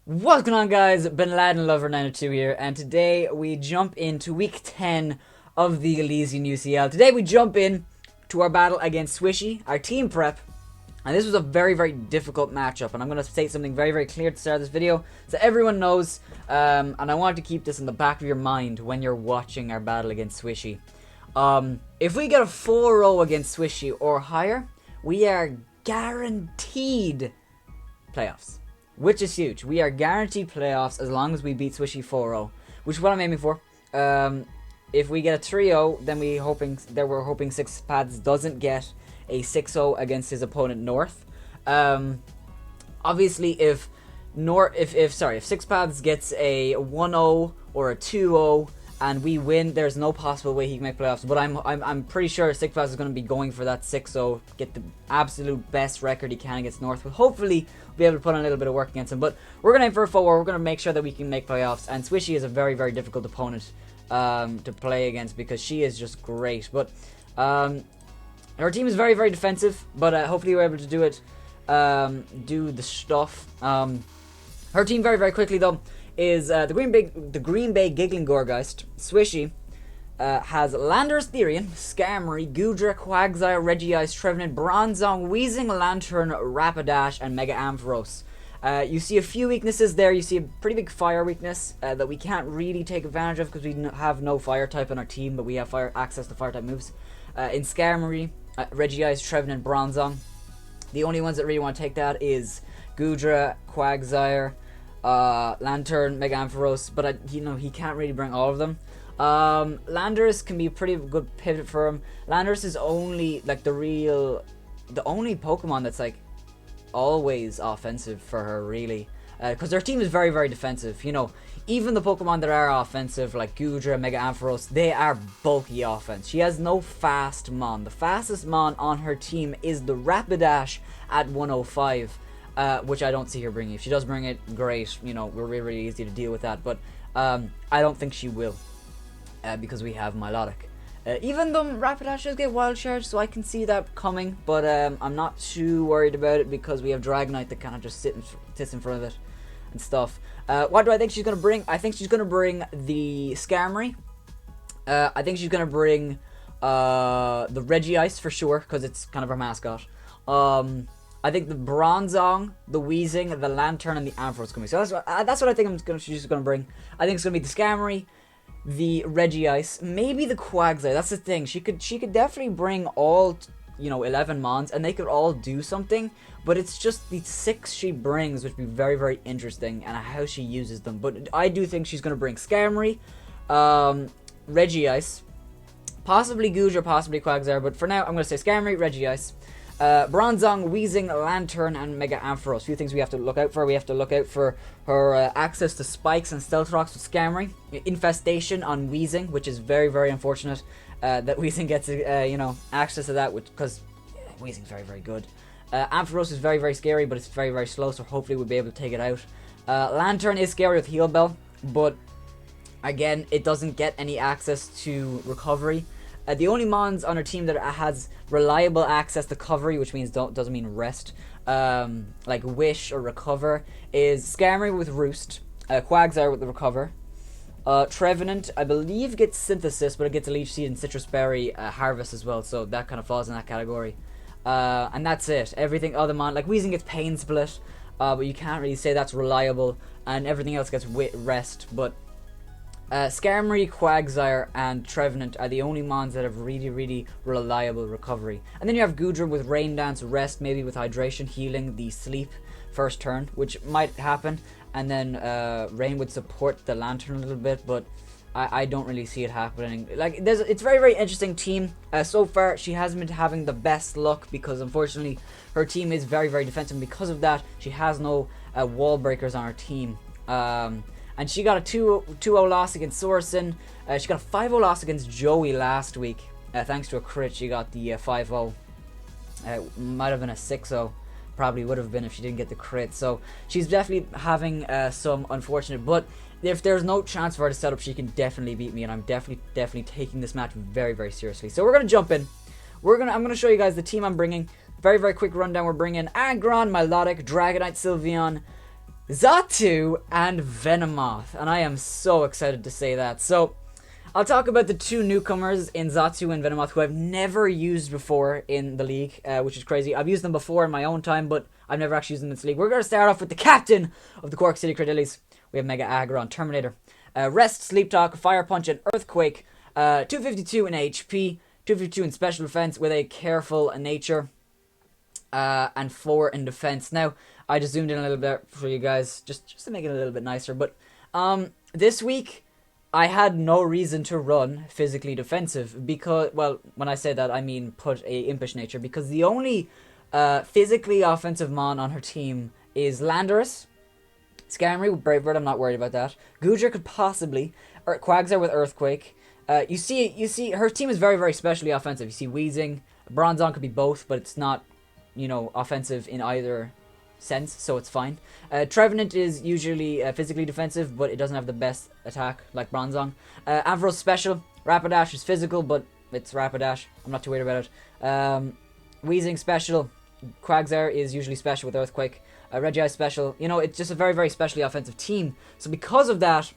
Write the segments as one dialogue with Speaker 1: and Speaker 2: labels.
Speaker 1: What's going on, guys? Bin Laden Lover 902 here, and today we jump into week 10 of the ElysianUCL. Today we jump in to our battle against Swishy, our team prep, and this was a very difficult matchup, and I'm going to state something very clear at the start of this video so everyone knows, and I want to keep this in the back of your mind when you're watching our battle against Swishy. If we get a 4-0 against Swishy or higher, we are guaranteed playoffs. Which is huge. We are guaranteed playoffs as long as we beat Swishy 4-0, which is what I'm aiming for. If we get a 3-0, then we're hoping Six Pads doesn't get a 6-0 against his opponent North. Obviously, if Six Pads gets a 1-0 or a 2-0 and we win, there's no possible way he can make playoffs. But I'm pretty sure Six Pads is going to be going for that 6-0, get the absolute best record he can against North. But hopefully be able to put on a little bit of work against him. But we're going to aim for a 4. We're going to make sure that we can make playoffs. And Swishy is a very difficult opponent to play against because she is just great. But her team is very defensive. But hopefully we're able to do it, do the stuff. Her team very quickly though is the Green Bay Giggling Gourgeist. Swishy has Landorus Therian, Skarmory, Goodra, Quagsire, Regice, Trevenant, Bronzong, Weezing, Lantern, Rapidash, and Mega Ampharos. You see a few weaknesses there. You see a pretty big fire weakness that we can't really take advantage of because we have no fire type in our team, but we have access to fire type moves. In Skarmory, Regice, Trevenant, Bronzong. The only ones that really want to take that is Goodra, Quagsire, Lantern, Mega Ampharos, but he can't really bring all of them. Landorus can be a pretty good pivot for him. Landorus is only like the only Pokemon that's like always offensive for her, really, because their team is very defensive. Even the Pokemon that are offensive like Goodra, Mega Ampharos, they are bulky offense. She has no fast Mon. The fastest Mon on her team is the Rapidash at 105. Which I don't see her bringing. If she does bring it, great. We're really easy to deal with that. But I don't think she will, because we have Milotic. Even though Rapidash does get Wild Charge, so I can see that coming. But I'm not too worried about it because we have Dragonite that kind of just sits in front of it and stuff. What do I think she's gonna bring? I think she's gonna bring the Skarmory. I think she's gonna bring the Regice for sure because it's kind of her mascot. I think the Bronzong, the Weezing, the Lantern, and the Ampharos coming. So that's what I think she's gonna bring. I think it's gonna be the Skarmory, the Regice, maybe the Quagsire. That's the thing. She could definitely bring all 11 Mons, and they could all do something. But it's just the 6 she brings, which would be very interesting, and how she uses them. But I do think she's gonna bring Skarmory, Regice, possibly Goodra, possibly Quagsire. But for now, I'm gonna say Skarmory, Regice. Bronzong, Weezing, Lantern, and Mega Ampharos. A few things we have to look out for. We have to look out for her access to Spikes and Stealth Rocks with Skarmory. Infestation on Weezing, which is very unfortunate that Weezing gets access to that, because Weezing's very good. Ampharos is very scary, but it's very slow, so hopefully we'll be able to take it out. Lantern is scary with Heal Bell, but again, it doesn't get any access to Recovery. The only Mons on our team that has reliable access to Recovery, which means doesn't mean rest, like Wish or Recover, is Skarmory with Roost, Quagsire with the Recover, Trevenant, I believe, gets Synthesis, but it gets a Leech Seed and Citrus Berry Harvest as well, so that kind of falls in that category. And that's it. Everything other Mon, like Weezing gets Pain Split, but you can't really say that's reliable, and everything else gets Rest, but Skarmory, Quagsire, and Trevenant are the only Mons that have really reliable recovery. And then you have Goodra with Rain Dance, Rest, maybe with Hydration, Healing, the Sleep first turn, which might happen. And then Rain would support the Lantern a little bit, but I don't really see it happening. Like, it's very interesting team. So far, she hasn't been having the best luck because, unfortunately, her team is very defensive. And because of that, she has no wall breakers on her team. And she got a 2-0 loss against Sorsen. She got a 5-0 loss against Joey last week. Thanks to a crit, she got the 5-0. Might have been a 6-0. Probably would have been if she didn't get the crit. So she's definitely having some unfortunate. But if there's no chance for her to set up, she can definitely beat me. And I'm definitely taking this match very seriously. So we're going to jump in. I'm going to show you guys the team I'm bringing. Very quick rundown. We're bringing Aggron, Milotic, Dragonite, Sylveon, Xatu and Venomoth, and I am so excited to say that. So, I'll talk about the two newcomers in Xatu and Venomoth who I've never used before in the league, which is crazy. I've used them before in my own time, but I've never actually used them in this league. We're going to start off with the captain of the Cork City Cradillys. We have Mega Aggron, Terminator, Rest, Sleep Talk, Fire Punch, and Earthquake. 252 in HP, 252 in special defense with a careful nature, and 4 in defense. Now, I just zoomed in a little bit for you guys, just to make it a little bit nicer. But this week, I had no reason to run physically defensive because, well, when I say that, I mean put a impish nature, because the only physically offensive mon on her team is Landorus. Skarmory with Brave Bird, I'm not worried about that. Goodra could possibly, or Quagsire with Earthquake. You see, her team is very, very specially offensive. You see Wheezing, Bronzong could be both, but it's not, offensive in either sense, so it's fine. Trevenant is usually physically defensive, but it doesn't have the best attack like Bronzong. Ampharos special. Rapidash is physical, but it's Rapidash. I'm not too worried about it. Wheezing special. Quagsire is usually special with Earthquake. Reggie special. It's just a very, very specially offensive team. So because of that,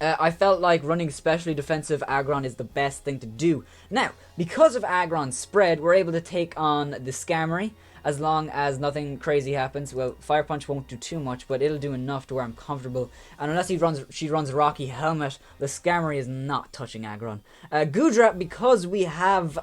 Speaker 1: I felt like running specially defensive Aggron is the best thing to do. Now, because of Aggron's spread, we're able to take on the Skarmory as long as nothing crazy happens. Well, Fire Punch won't do too much, but it'll do enough to where I'm comfortable. And unless she runs Rocky Helmet, the Skarmory is not touching Aggron. Goodra, because we have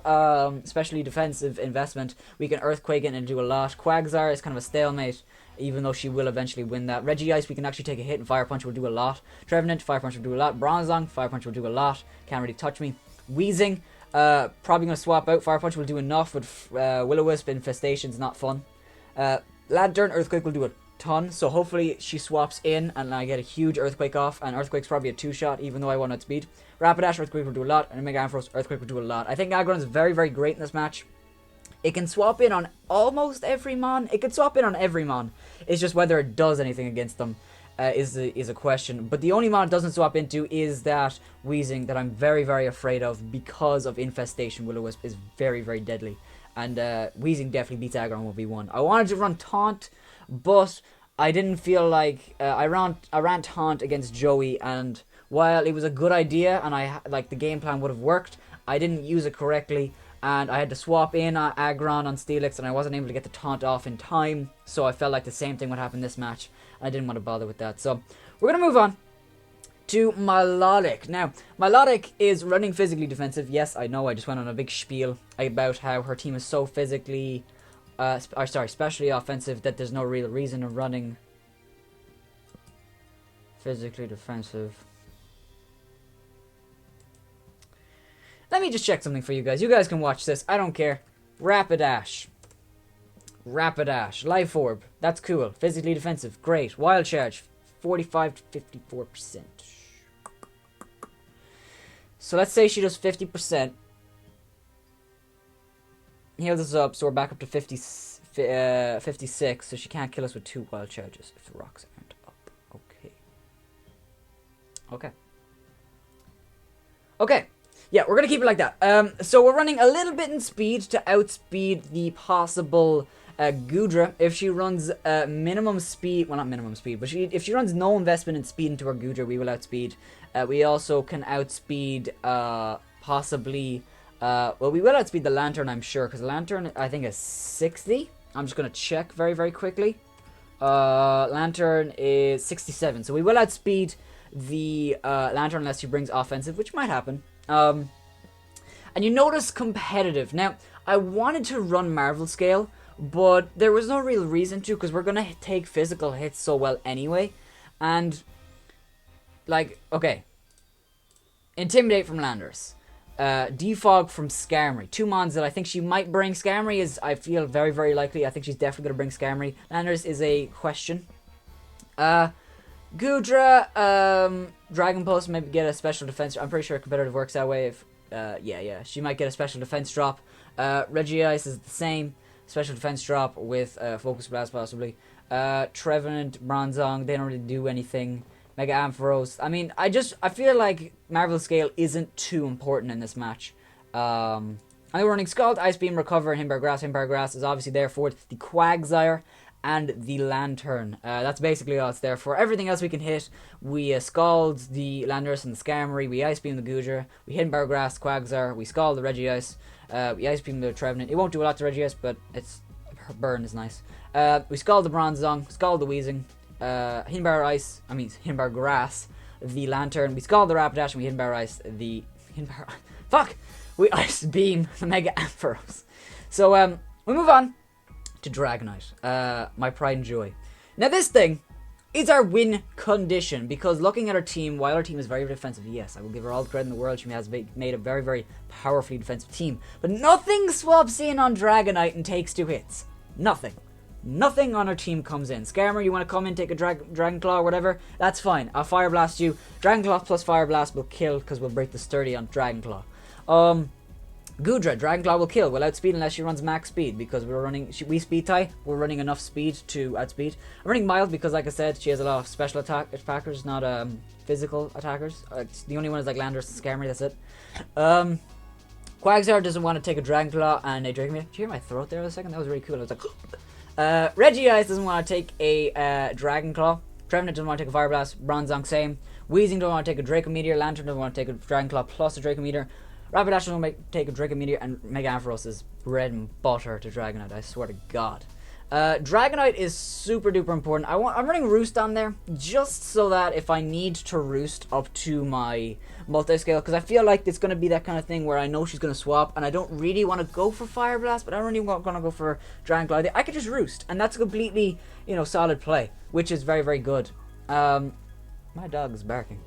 Speaker 1: specially defensive investment, we can Earthquake it and do a lot. Quagsire is kind of a stalemate, even though she will eventually win that. Regice, we can actually take a hit and Fire Punch will do a lot. Trevenant, Fire Punch will do a lot. Bronzong, Fire Punch will do a lot. Can't really touch me. Wheezing, probably going to swap out. Fire Punch will do enough, but Will-O-Wisp Infestation's not fun. Lantern, Earthquake will do a ton, so hopefully she swaps in and I get a huge Earthquake off, and Earthquake's probably a 2-shot, even though I want outspeed. Rapidash, Earthquake will do a lot, and Mega Ampharos, Earthquake will do a lot. I think Aggron is very, very great in this match. It can swap in on almost every mon. It can swap in on every mon. It's just whether it does anything against them is a question. But the only mon it doesn't swap into is that Wheezing that I'm very, very afraid of because of Infestation. Will-O-Wisp is very, very deadly. And Wheezing definitely beats Aggron 1v1. I wanted to run Taunt, but I didn't feel like... I ran Taunt against Joey, and while it was a good idea and the game plan would have worked, I didn't use it correctly. And I had to swap in Aggron on Steelix, and I wasn't able to get the taunt off in time, so I felt like the same thing would happen this match. I didn't want to bother with that. So we're going to move on to Milotic. Now, Milotic is running physically defensive. Yes, I know, I just went on a big spiel about how her team is so physically, especially offensive, that there's no real reason of running physically defensive. Let me just check something for you guys. You guys can watch this. I don't care. Rapidash. Life Orb. That's cool. Physically defensive. Great. Wild Charge. 45 to 54%. So let's say she does 50%. Heals us up, so we're back up to 56. So she can't kill us with 2 Wild Charges if the rocks aren't up. Okay. Yeah, we're going to keep it like that. So we're running a little bit in speed to outspeed the possible Goodra. If she runs minimum speed, well, not minimum speed, but if she runs no investment in speed into her Goodra, we will outspeed. We also can outspeed possibly, well, we will outspeed the Lantern, I'm sure, because Lantern, I think, is 60. I'm just going to check very, very quickly. Lantern is 67, so we will outspeed the Lantern unless she brings offensive, which might happen. And you notice competitive. Now, I wanted to run Marvel Scale, but there was no real reason to, because we're going to take physical hits so well anyway. And, okay. Intimidate from Landorus. Defog from Skarmory. 2 mons that I think she might bring. Skarmory is, I feel, very, very likely. I think she's definitely going to bring Skarmory. Landorus is a question. Goodra, Dragon Pulse, maybe get a special defense. I'm pretty sure competitive works that way. If yeah, she might get a special defense drop. Regice is the same. Special defense drop with Focus Blast, possibly. Trevenant, Bronzong, they don't really do anything. Mega Ampharos. I mean, I feel like Marvel Scale isn't too important in this match. I'm running Scald, Ice Beam, Recover, and Himbear Grass. Himbear Grass is obviously there for the Quagsire. and the Lantern. That's basically all it's there for. Everything else we can hit. We Scald the Landorus and the Skarmory. We Ice Beam the Goodra. We hit Bargrass, Quagsire. We Scald the Regice. We Ice Beam the Trevenant. It won't do a lot to Regice, but its burn is nice. We Scald the Bronzong. Scald the Weezing. Hinbar Grass, the Lantern. We Scald the Rapidash, and we Hinbar Ice the fuck. We Ice Beam the Mega Ampharos. So we move on to Dragonite, my pride and joy. Now this thing is our win condition, because looking at our team, while our team is very defensive, yes, I will give her all the credit in the world. She has made a very, very powerfully defensive team, but nothing swaps in on Dragonite and takes 2 hits. Nothing on our team comes in. Skarmory, you want to come in, take a Dragon Claw or whatever? That's fine. I'll Fire Blast you. Dragon Claw plus Fire Blast will kill, because we'll break the sturdy on Dragon Claw. Goodra, Dragon Claw will kill. We'll outspeed unless she runs max speed, because we speed tie. We're running enough speed to outspeed. I'm running mild because, like I said, she has a lot of special attackers, not physical attackers. The only one is like Landorus and Skarmory, that's it. Quagsire doesn't want to take a Dragon Claw and a Dragon Meteor. Did you hear my throat there for a second? That was really cool. I was like... Regice doesn't want to take a Dragon Claw. Trevenant doesn't want to take a Fire Blast. Bronzong same. Weezing doesn't want to take a Draco Meteor. Lantern doesn't want to take a Dragon Claw plus a Draco Meteor. Rapidash doesn't want to take a Draco Meteor. And Mega Ampharos is bread and butter to Dragonite, I swear to God. Dragonite is super duper important. I'm running Roost on there just so that if I need to Roost up to my multi-scale, because I feel like it's going to be that kind of thing where I know she's going to swap and I don't really want to go for Fire Blast, but I don't really want to go for Dragon Claw. I could just Roost, and that's a completely, solid play, which is very, very good. My dog is barking.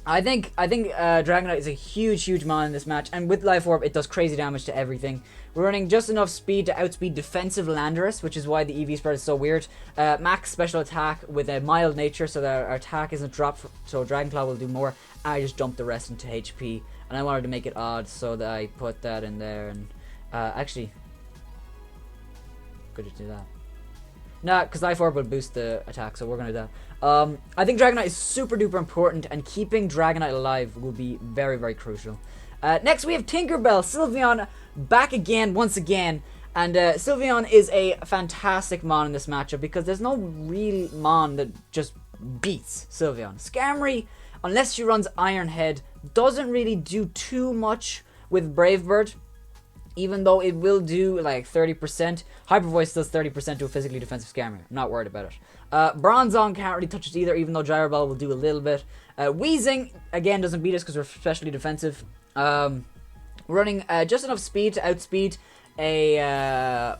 Speaker 1: I think Dragonite is a huge mon in this match, and with Life Orb, it does crazy damage to everything. We're running just enough speed to outspeed defensive Landorus, which is why the EV spread is so weird. Max special attack with a mild nature, so that our attack isn't dropped, so Dragon Claw will do more. I just dumped the rest into HP, and I wanted to make it odd, so that I put that in there, and actually, could just do that. Nah, because Life Orb will boost the attack, so we're going to do that. I think Dragonite is super duper important, and keeping Dragonite alive will be very, very crucial. Next we have Tinkerbell, Sylveon back again, once again. And Sylveon is a fantastic mon in this matchup, because there's no real mon that just beats Sylveon. Skarmory, unless she runs Iron Head, doesn't really do too much with Brave Bird. Even though it will do like 30%. Hyper Voice does 30% to a physically defensive Skarmory. I'm not worried about it. Bronzong can't really touch it either, even though Gyro Ball will do a little bit. Weezing, again, doesn't beat us because we're especially defensive. We're running just enough speed to outspeed a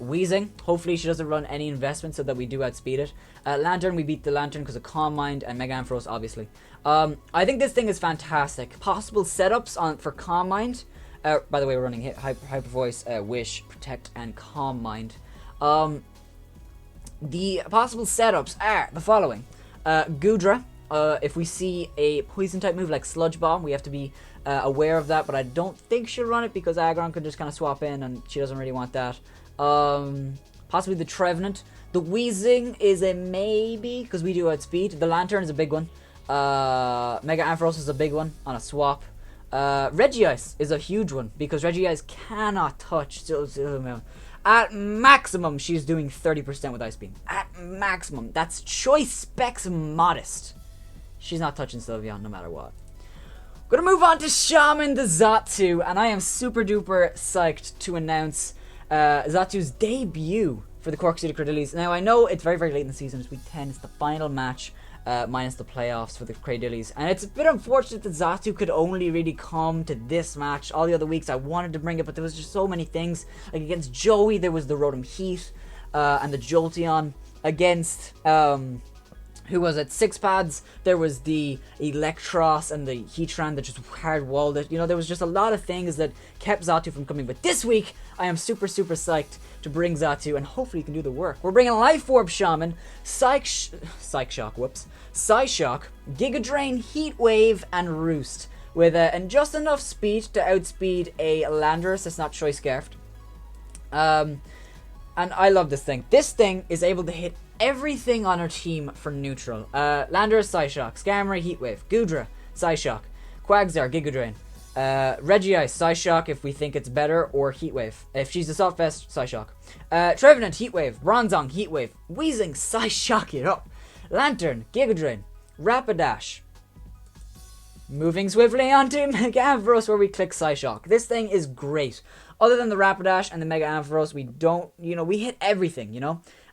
Speaker 1: Weezing. Hopefully she doesn't run any investment so that we do outspeed it. Lantern, we beat the Lantern because of Calm Mind and Mega Ampharos, obviously. I think this thing is fantastic. Possible setups for Calm Mind. By the way, we're running Hyper Voice, Wish, Protect, and Calm Mind. The possible setups are the following. Goodra, if we see a poison type move like Sludge Bomb, we have to be aware of that, but I don't think she'll run it because Aggron could just kind of swap in and she doesn't really want that. Possibly the Trevenant. The Weezing is a maybe because we do outspeed. The Lantern is a big one. Mega Ampharos is a big one on a swap. Regice is a huge one because Regice cannot touch Sylveon. At maximum, she's doing 30% with Ice Beam. At maximum. That's choice specs modest. She's not touching Sylveon no matter what. Gonna move on to Shaman the Xatu, and I am super duper psyched to announce Xatu's debut for the Cork City Cradillys. Now, I know it's very, very late in the season. It's week 10. It's the final match. Minus the playoffs for the Cradillys. And it's a bit unfortunate that Xatu could only really come to this match. All the other weeks I wanted to bring it, but there was just so many things. Like against Joey, there was the Rotom Heat and the Jolteon. Against, who was it? Six Pads, there was the Electros and the Heatran that just hard-walled it. You know, there was just a lot of things that kept Xatu from coming. But this week, I am super, super psyched to bring Xatu, and hopefully he can do the work. We're bringing Life Orb Shaman, Psyshock, Giga Drain, Heat Wave, and Roost. With and just enough speed to outspeed a Landorus that's not Choice Scarfed. And I love this thing. This thing is able to hit everything on our team for neutral. Landorus, Psyshock, Skarmory, Heat Wave, Goodra, Psyshock, Quagsire, Giga Drain, Reggie Ice, Psyshock if we think it's better, or Heatwave. If she's a Soft Vest, Psyshock. Trevenant, Heatwave. Bronzong, Heatwave. Wheezing, Psyshock it up. Lantern, Giga Rapidash. Moving swiftly onto Mega Ampharos where we click Psyshock. This thing is great. Other than the Rapidash and the Mega Ampharos, we don't, we hit everything,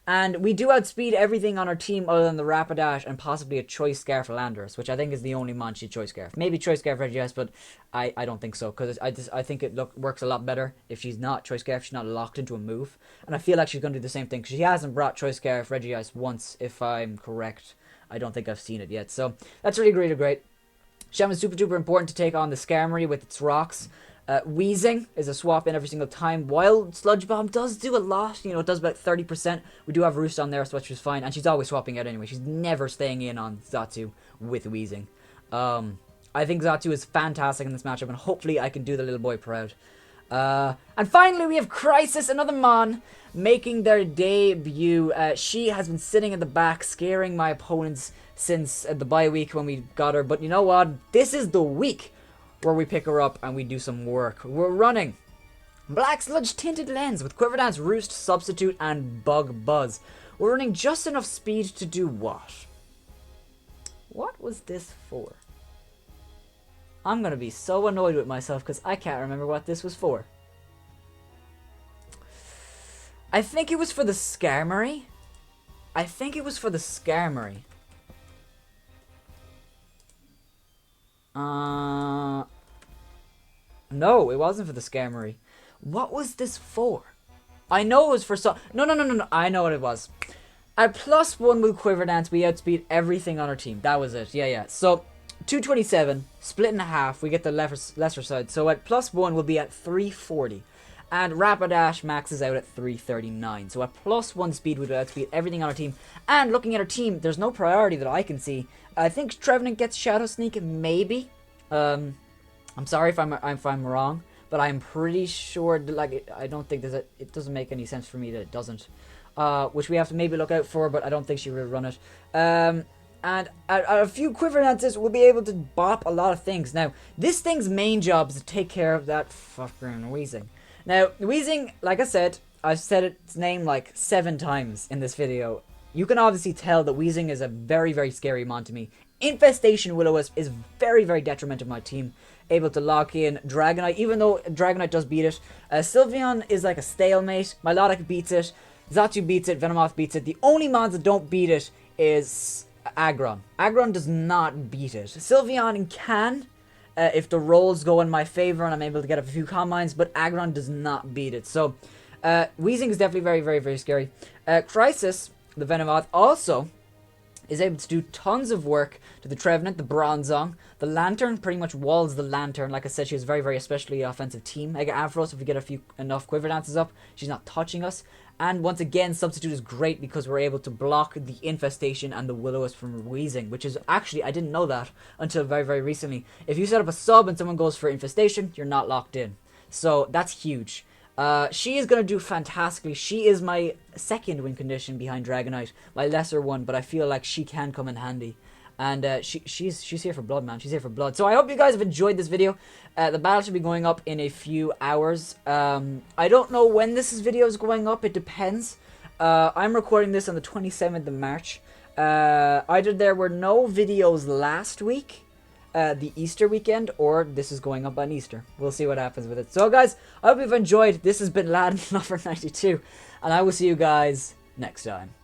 Speaker 1: And we do outspeed everything on our team other than the Rapidash and possibly a Choice Scarf Landorus, which I think is the only mon she Choice Scarf. Maybe Choice Scarf Regias, but I don't think so, because I think it works a lot better if she's not Choice Scarf, she's not locked into a move. And I feel like she's going to do the same thing, because she hasn't brought Choice Scarf Regias once, if I'm correct. I don't think I've seen it yet, so that's really great. Shaman's super duper important to take on the Skarmory with its rocks. Wheezing is a swap in every single time, while Sludge Bomb does do a lot, it does about 30%. We do have Roost on there, so which is fine, and she's always swapping out anyway. She's never staying in on Xatu with Wheezing. I think Xatu is fantastic in this matchup, and hopefully I can do the little boy proud. And finally we have Crisis, another mon, making their debut. She has been sitting in the back, scaring my opponents since the bye week when we got her, but you know what? This is the week where we pick her up and we do some work. We're running Black Sludge Tinted Lens with Quiver Dance, Roost, Substitute, and Bug Buzz. We're running just enough speed to do what? What was this for? I'm gonna be so annoyed with myself because I can't remember what this was for. I think it was for the Skarmory. No, it wasn't for the Skarmory. What was this for? I know it was for No. I know what it was. At +1 with Quiver Dance, we outspeed everything on our team. That was it. Yeah. So, 227, split in half, we get the lesser side. So at +1, we'll be at 340. And Rapidash maxes out at 339. So at +1 speed, we'll outspeed everything on our team. And looking at our team, there's no priority that I can see. I think Trevenant gets Shadow Sneak, maybe. I'm sorry if I'm wrong, but I'm pretty sure that, I don't think it doesn't make any sense for me that it doesn't. Which we have to maybe look out for, but I don't think she will run it. And at a few Quiver Dances, we'll be able to bop a lot of things. Now, this thing's main job is to take care of that fucking Wheezing. Now, Wheezing, like I said, I've said its name like 7 times in this video. You can obviously tell that Wheezing is a very scary mon to me. Infestation Will-O-Wisp is very detrimental to my team. Able to lock in Dragonite, even though Dragonite does beat it. Sylveon is like a stalemate. Milotic beats it. Xatu beats it. Venomoth beats it. The only mons that don't beat it is Aggron. Aggron does not beat it. Sylveon can, if the rolls go in my favor and I'm able to get a few combines, but Aggron does not beat it. So, Wheezing is definitely very scary. Crisis, the Venomoth, also is able to do tons of work to the Trevenant, the Bronzong. The Lantern pretty much walls the Lantern. Like I said, she has very especially offensive team. Mega Ampharos, if we get enough Quiver Dances up, she's not touching us. And once again, Substitute is great because we're able to block the Infestation and the Will-O-Wisp from Wheezing, which is actually, I didn't know that until very recently. If you set up a sub and someone goes for Infestation, you're not locked in. So that's huge. She is going to do fantastically. She is my second win condition behind Dragonite, my lesser one, but I feel like she can come in handy. And she's here for blood, man. She's here for blood. So I hope you guys have enjoyed this video. The battle should be going up in a few hours. I don't know when this video is going up. It depends. I'm recording this on the 27th of March. Either there were no videos last week, the Easter weekend, or this is going up on Easter. We'll see what happens with it. So guys, I hope you've enjoyed. This has been Latin Lover 92, and I will see you guys next time.